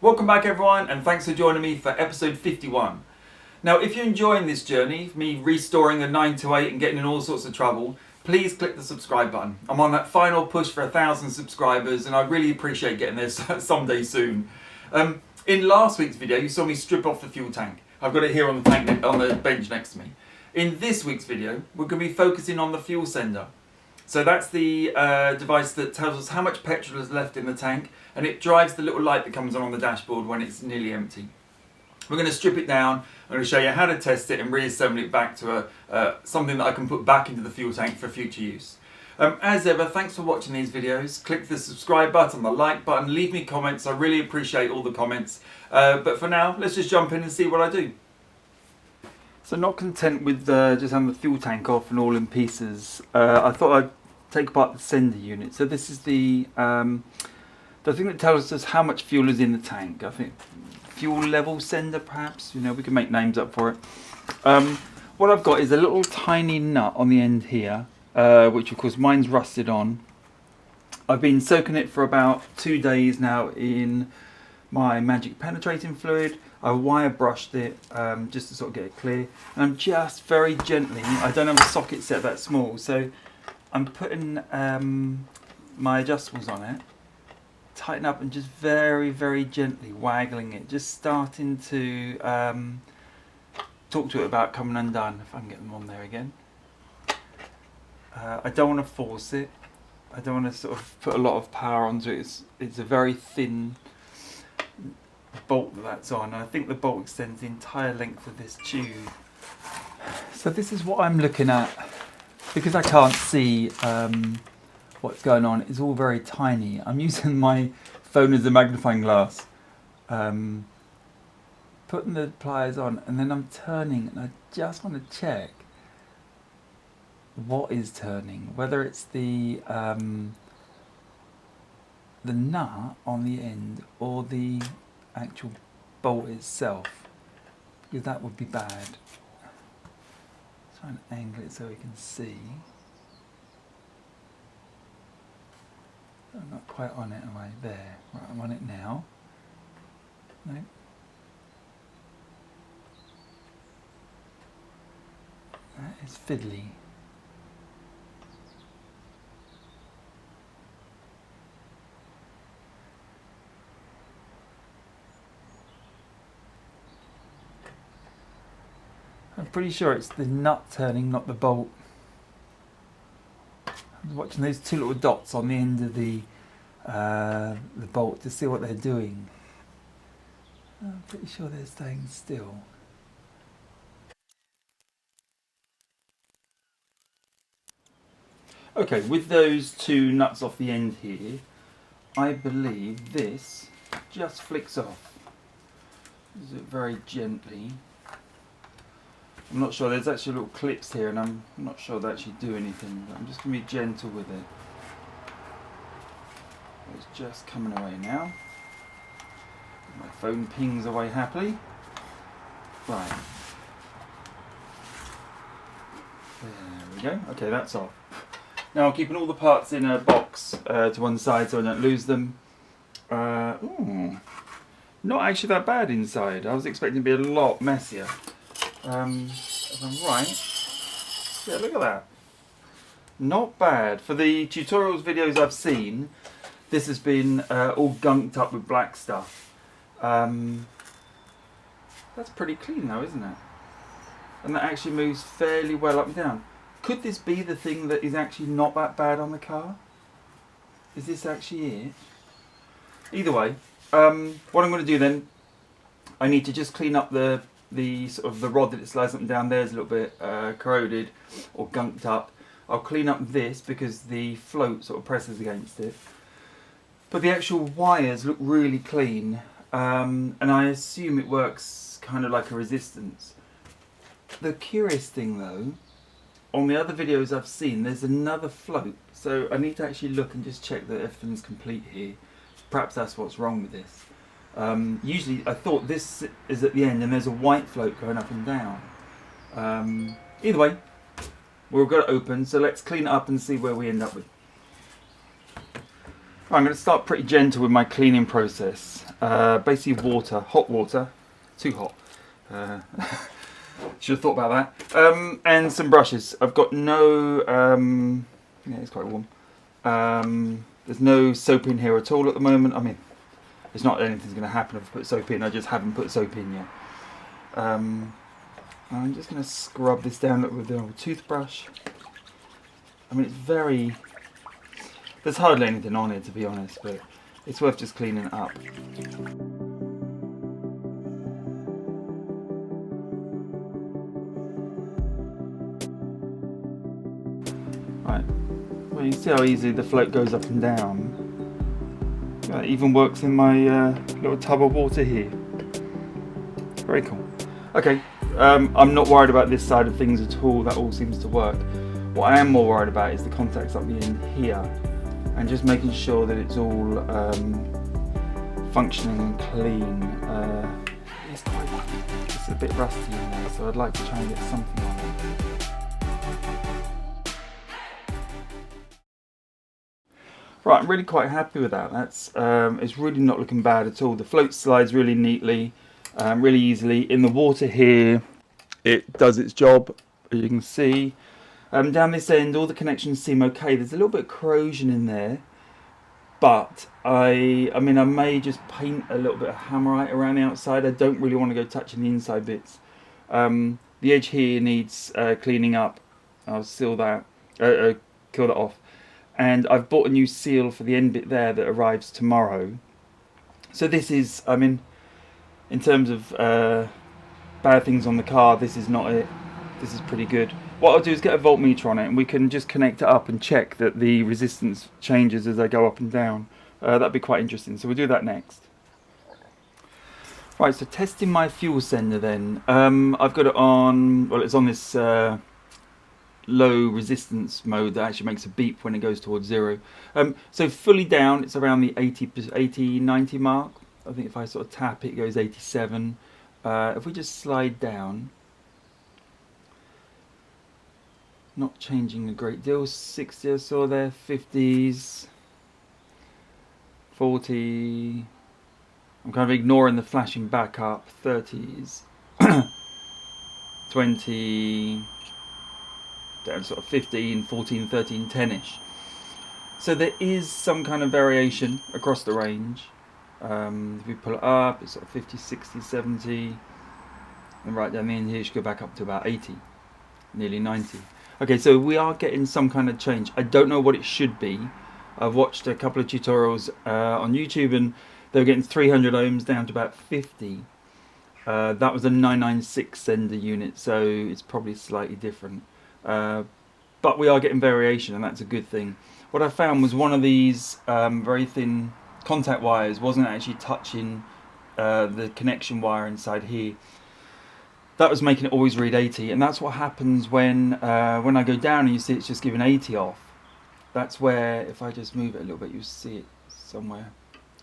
Welcome back everyone, and thanks for joining me for episode 51. Now if you're enjoying this journey, me restoring the 928 and getting in all sorts of trouble, please click the subscribe button. I'm on that final push for 1,000 subscribers and I really appreciate getting there someday soon. In last week's video you saw me strip off the fuel tank. I've got it here on the bench next to me. In this week's video we're going to be focusing on the fuel sender. So that's the device that tells us how much petrol is left in the tank, and it drives the little light that comes on the dashboard when it's nearly empty. We're going to strip it down. I'm going to show you how to test it and reassemble it back to something that I can put back into the fuel tank for future use. As ever, thanks for watching these videos. Click the subscribe button, the like button, leave me comments. I really appreciate all the comments. But for now, let's just jump in and see what I do. So not content with just having the fuel tank off and all in pieces, I thought I'd take apart the sender unit. So this is the thing that tells us how much fuel is in the tank. I think fuel level sender, perhaps. You know, we can make names up for it. What I've got is a little tiny nut on the end here, which of course mine's rusted on. I've been soaking it for about 2 days now in my magic penetrating fluid. I wire brushed it just to sort of get it clear, and I'm just very gently, I don't have a socket set that small, so I'm putting my adjustables on it, tighten up, and just very, very gently waggling it, just starting to talk to it about coming undone, if I can get them on there again. I don't want to force it. I don't want to sort of put a lot of power onto it. It's a very thin bolt that's on. I think the bolt extends the entire length of this tube. So this is what I'm looking at. Because I can't see what's going on, it's all very tiny. I'm using my phone as a magnifying glass. Putting the pliers on, and then I'm turning, and I just want to check what is turning. Whether it's the nut on the end or the actual bolt itself, because that would be bad. Try and angle it so we can see. I'm not quite on it, am I? There. Right, I'm on it now. No. That is fiddly. I'm pretty sure it's the nut turning, not the bolt. I'm watching those two little dots on the end of the bolt to see what they're doing. I'm pretty sure they're staying still. Okay, with those two nuts off the end here, I believe this just flicks off. Use it very gently. I'm not sure, there's actually little clips here and I'm not sure they actually do anything, but I'm just going to be gentle with it. It's just coming away now. My phone pings away happily. Right. There we go. Okay, that's off. Now I'm keeping all the parts in a box to one side so I don't lose them. Ooh, not actually that bad inside. I was expecting to be a lot messier. If I'm right, yeah, look at that. Not bad. For the tutorials videos I've seen, this has been all gunked up with black stuff. That's pretty clean though, isn't it? And that actually moves fairly well up and down. Could this be the thing that is actually not that bad on the car? Is this actually it? Either way, what I'm going to do then, I need to just clean up the sort of the rod that it slides up and down there is a little bit corroded or gunked up. I'll clean up this because the float sort of presses against it. But the actual wires look really clean, and I assume it works kind of like a resistance. The curious thing though, on the other videos I've seen, there's another float, so I need to actually look and just check that everything's complete here. Perhaps that's what's wrong with this. Usually I thought this is at the end and there's a white float going up and down. Either way, we've got it open, so let's clean it up and see where we end up with. I'm going to start pretty gentle with my cleaning process. basically water, hot water, too hot. Should have thought about that. And some brushes. I've got no, yeah, it's quite warm. There's no soap in here at all at the moment. I mean, it's not anything's going to happen if I put soap in. I just haven't put soap in yet. I'm just going to scrub this down with the old toothbrush. I mean, it's very... There's hardly anything on it, to be honest, but it's worth just cleaning it up. Right, well, you see how easy the float goes up and down. It even works in my little tub of water here. Very cool. Okay, I'm not worried about this side of things at all. That all seems to work. What I am more worried about is the contacts up the end here, and just making sure that it's all functioning and clean. It's a bit rusty in there, so I'd like to try and get something on it. Right, I'm really quite happy with that. That's it's really not looking bad at all. The float slides really neatly, really easily. In the water here, it does its job, as you can see. Down this end, all the connections seem okay. There's a little bit of corrosion in there, but I mean, I may just paint a little bit of hammerite around the outside. I don't really want to go touching the inside bits. The edge here needs cleaning up. I'll seal that, kill that off. And I've bought a new seal for the end bit there that arrives tomorrow. So this is, I mean, in terms of bad things on the car, this is not it. This is pretty good. What I'll do is get a voltmeter on it, and we can just connect it up and check that the resistance changes as they go up and down. That'd be quite interesting, so we'll do that next. Right, so testing my fuel sender then. I've got it on, well, it's on this low resistance mode that actually makes a beep when it goes towards 0. So fully down, it's around the 80, 90 mark. I think if I sort of tap it, it goes 87. If we just slide down, not changing a great deal, 60 I saw there, 50s, 40, I'm kind of ignoring the flashing back up, 30s, 20, down sort of 15, 14, 13, 10ish. So there is some kind of variation across the range. If we pull it up, it's sort of 50, 60, 70, and right down the end here, you should go back up to about 80, nearly 90. Okay, so we are getting some kind of change. I don't know what it should be. I've watched a couple of tutorials on YouTube, and they were getting 300 ohms down to about 50. That was a 996 sender unit, so it's probably slightly different. But we are getting variation, and that's a good thing. What I found was one of these very thin contact wires wasn't actually touching the connection wire inside here. That was making it always read 80, and that's what happens when I go down and you see it's just giving 80 off. That's where, if I just move it a little bit, you'll see it somewhere.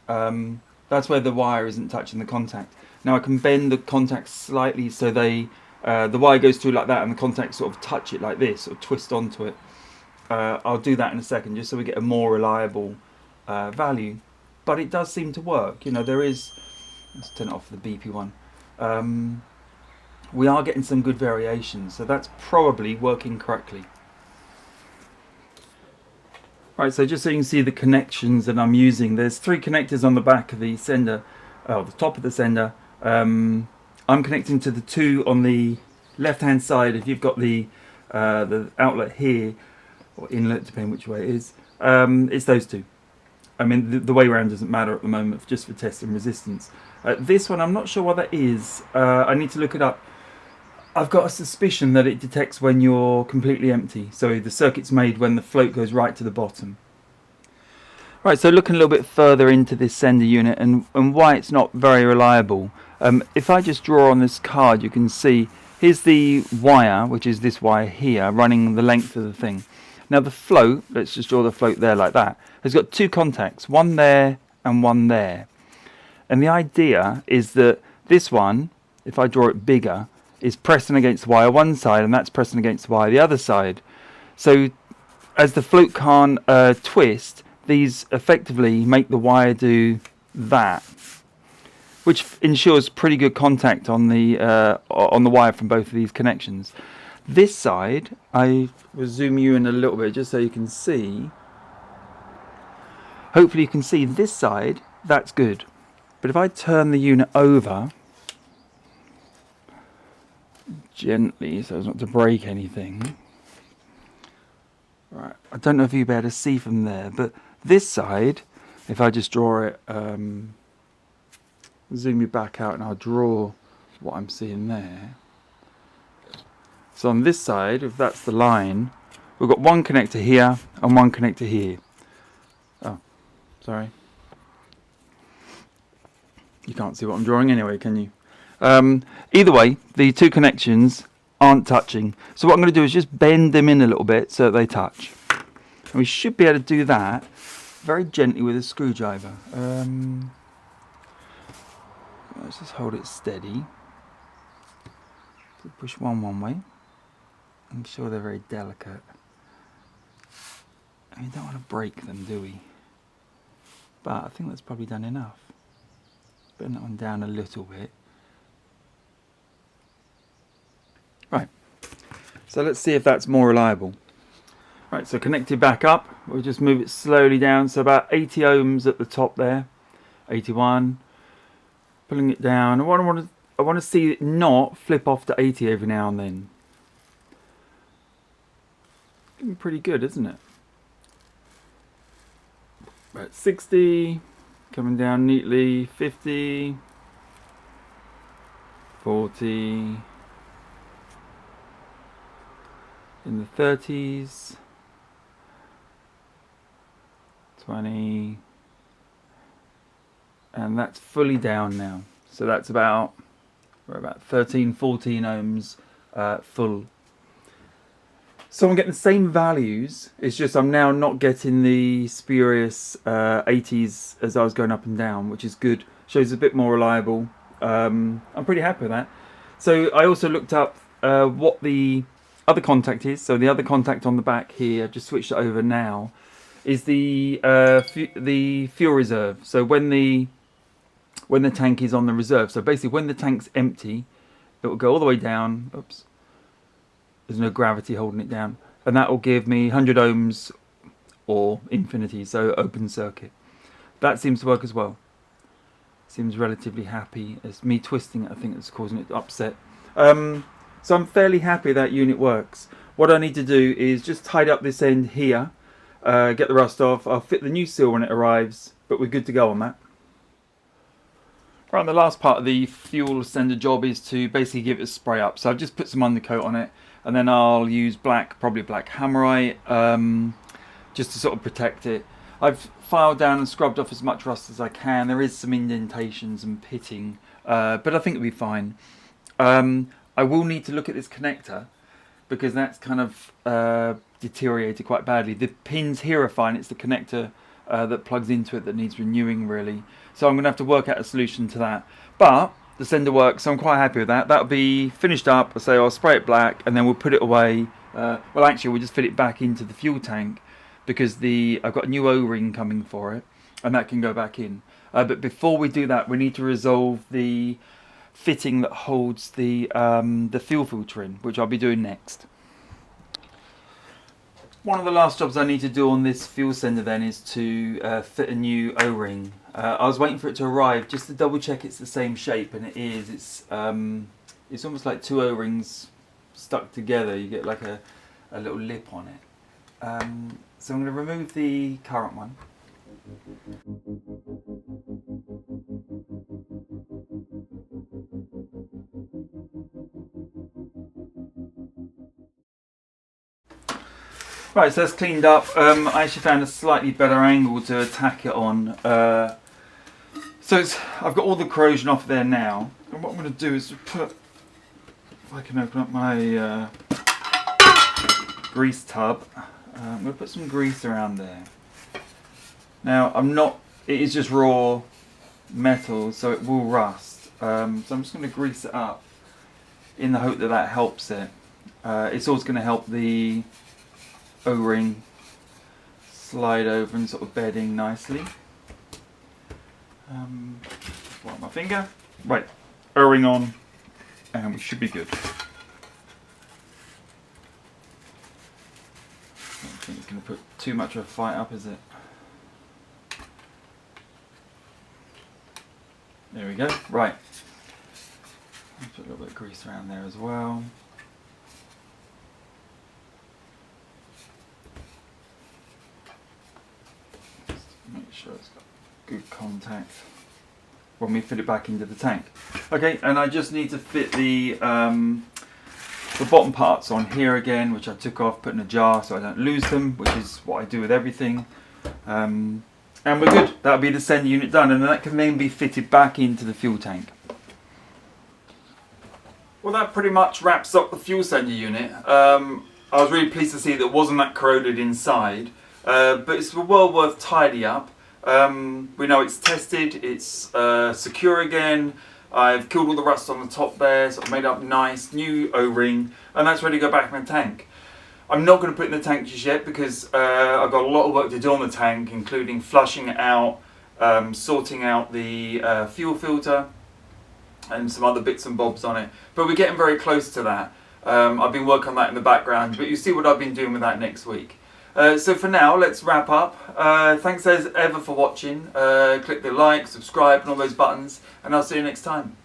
That's where the wire isn't touching the contact. Now I can bend the contact slightly so the wire goes through like that, and the contacts sort of touch it like this, or twist onto it. I'll do that in a second, just so we get a more reliable value. But it does seem to work. You know, there is. Let's turn it off for the beepy one. We are getting some good variations, so that's probably working correctly. Right, so just so you can see the connections that I'm using, there's 3 connectors on the back of the sender, the top of the sender. I'm connecting to the 2 on the left hand side. If you've got the outlet here, or inlet, depending which way it is, it's those 2. I mean, the way around doesn't matter at the moment, just for testing resistance. This one, I'm not sure what that is. I need to look it up. I've got a suspicion that it detects when you're completely empty. So the circuit's made when the float goes right to the bottom. Right, so looking a little bit further into this sender unit and why it's not very reliable. If I just draw on this card, you can see here's the wire, which is this wire here, running the length of the thing. Now the float, let's just draw the float there like that, has got 2 contacts, one there and one there. And the idea is that this one, if I draw it bigger, is pressing against the wire one side, and that's pressing against the wire the other side. So as the float can't twist, these effectively make the wire do that. which ensures pretty good contact on the wire from both of these connections. This side, I will zoom you in a little bit just so you can see. Hopefully you can see this side, that's good. But if I turn the unit over gently so as not to break anything. Right, I don't know if you'll be able to see from there, but this side, if I just draw it, zoom you back out and I'll draw what I'm seeing there. So on this side, if that's the line, we've got one connector here and one connector here. Oh, sorry. You can't see what I'm drawing anyway, can you? Either way, the two connections aren't touching. So what I'm going to do is just bend them in a little bit so that they touch. And we should be able to do that very gently with a screwdriver. Let's just hold it steady. So push one way. I'm sure they're very delicate. And we don't want to break them, do we? But I think that's probably done enough. Bend that one down a little bit. Right, so let's see if that's more reliable. Right, so connected back up, we'll just move it slowly down, so about 80 ohms at the top there, 81, pulling it down. I want to see it not flip off to 80 every now and then. Looking pretty good, isn't it? Right, 60, coming down neatly, 50, 40, in the 30s, 20, and that's fully down now. So that's about, we're about 13, 14 ohms full. So I'm getting the same values, it's just I'm now not getting the spurious 80s as I was going up and down, which is good, shows a bit more reliable. I'm pretty happy with that. So I also looked up what the other contact is. So the other contact on the back here, I've just switched it over now, is the fuel reserve. So when the tank is on the reserve, so basically when the tank's empty, it will go all the way down. Oops, there's no gravity holding it down, and that will give me 100 ohms or infinity, so open circuit. That seems to work as well. Seems relatively happy. It's me twisting it, I think, that's causing it to upset. So I'm fairly happy that unit works. What I need to do is just tidy up this end here, get the rust off. I'll fit the new seal when it arrives, but we're good to go on that. Right, and the last part of the fuel sender job is to basically give it a spray up. So I've just put some undercoat on it, and then I'll use black, probably black hammerite, just to sort of protect it. I've filed down and scrubbed off as much rust as I can. There is some indentations and pitting, but I think it'll be fine. I will need to look at this connector because that's kind of deteriorated quite badly. The pins here are fine, it's the connector that plugs into it that needs renewing really. So I'm going to have to work out a solution to that. But the sender works, so I'm quite happy with that. That'll be finished up. I'll spray it black and then we'll put it away. Well, actually we'll just fit it back into the fuel tank because I've got a new O-ring coming for it and that can go back in. But before we do that, we need to resolve the fitting that holds the fuel filter in, which I'll be doing next. One of the last jobs I need to do on this fuel sender then is to fit a new O-ring. I was waiting for it to arrive just to double check it's the same shape, and it is. It's almost like two O-rings stuck together. You get like a little lip on it. So I'm going to remove the current one. Right, so that's cleaned up. I actually found a slightly better angle to attack it on. So I've got all the corrosion off there now. And what I'm going to do is put, if I can open up my grease tub, I'm going to put some grease around there. Now it is just raw metal, so it will rust. So I'm just going to grease it up in the hope that that helps it. It's also going to help the O-ring slide over and sort of bedding nicely. wipe my finger. Right, O-ring on, and we should be good. I don't think it's going to put too much of a fight up, is it? There we go. Right. Put a little bit of grease around there as well. Just make sure it's got good contact when we fit it back into the tank. Okay, and I just need to fit the bottom parts on here again, which I took off, put in a jar so I don't lose them, which is what I do with everything. And we're good. That'll be the sender unit done, and that can then be fitted back into the fuel tank. Well, that pretty much wraps up the fuel sender unit. I was really pleased to see that it wasn't that corroded inside, but it's well worth tidy up. We know it's tested, it's secure again. I've killed all the rust on the top there, so I've made up nice, new O-ring, and that's ready to go back in the tank. I'm not going to put it in the tank just yet because I've got a lot of work to do on the tank, including flushing it out, sorting out the fuel filter, and some other bits and bobs on it. But we're getting very close to that. I've been working on that in the background, but you'll see what I've been doing with that next week. So for now, let's wrap up. Thanks as ever for watching. Click the like, subscribe and all those buttons, and I'll see you next time.